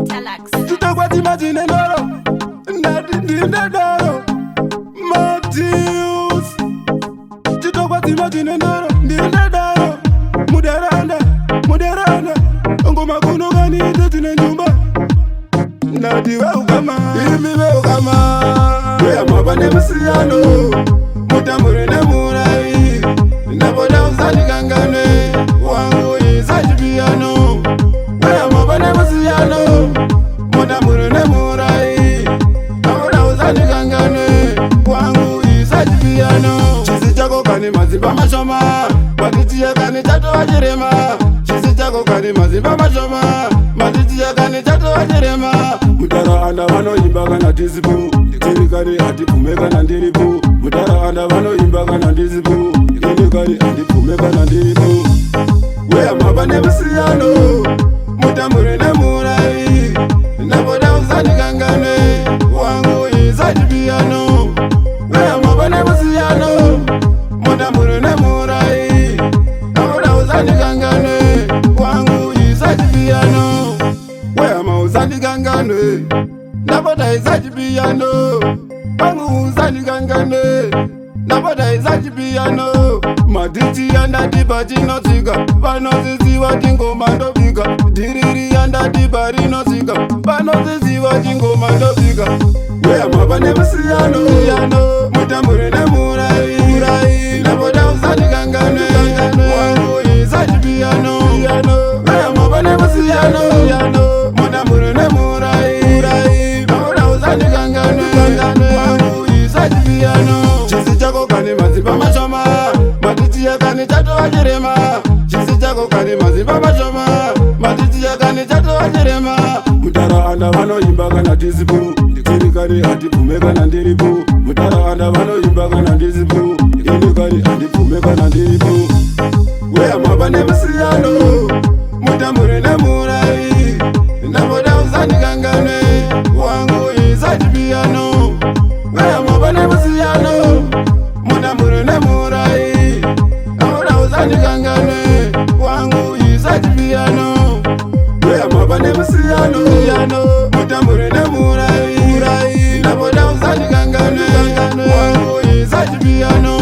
Telex. Tutakwati majine ndoro ndoro Matthews. Tutakwati majine ndoro ndoro muderanda ngoma kuno gani tetine nyumba nadi wewe kama imi wewe kama ya mabane msiano mutamure na murai ndaboda uzani kangane wangu izajibiano ya mabane msiano mutamure na murai ndaboda uzani kangane wangu izajibiano chizi chako kani mazimba mashoma matitia kani chato wajirema chizi chako kani mazimba mashoma matitia kani chato wajirema mutara anda vanoimba kana tisipo ndikini kani hatipfume kana ndiripo mutara anda vanoimba kana ndisipo ndikini kani hatipfume kana ndiripo weya mava nemusiyano mutamure nemurai ndaboda uzandikangane wangu izachipiyano weya mava nemusiyano mutamure nemurai ndaboda uzandikangane wangu izachipiyano weya mauzandikangane ndaboda izachipiyano wangu uzandikangane ndaboda izachipiyano maditi yandadiba chinosika vanozisiwa chingoma ndobika dhiriri yandadiba rinosika vanozisiwa chingoma ndobika weya mava nemusiyano mutamure nemurai ndaboda uzandikangane wangu izachipiyano weya mava nemusiyano mutamure nemurai ndaboda uzandikangane wangu izachipiyano chisi chako kane mazimba mashoma matitiya kane chato wachirema chisi chako kane mazimba mashoma matitiya kane chato wachirema mutara anda vanoimba kana tisipo ndikini kane hatipfume kana ndiripo mutara anda vanoimba kana ndisipo ndikini kane hatipfume kana ndiripo weya mava nemusiyano mutamure nemurai ndaboda uzandikangane wangu izachipiyano weya mava nemusiyano mutamure nemurai ndaboda uzandikangane wangu izachipiyano weya mava nemusiyano mutamure nemurai ndaboda uzandikangane wangu izachipiyano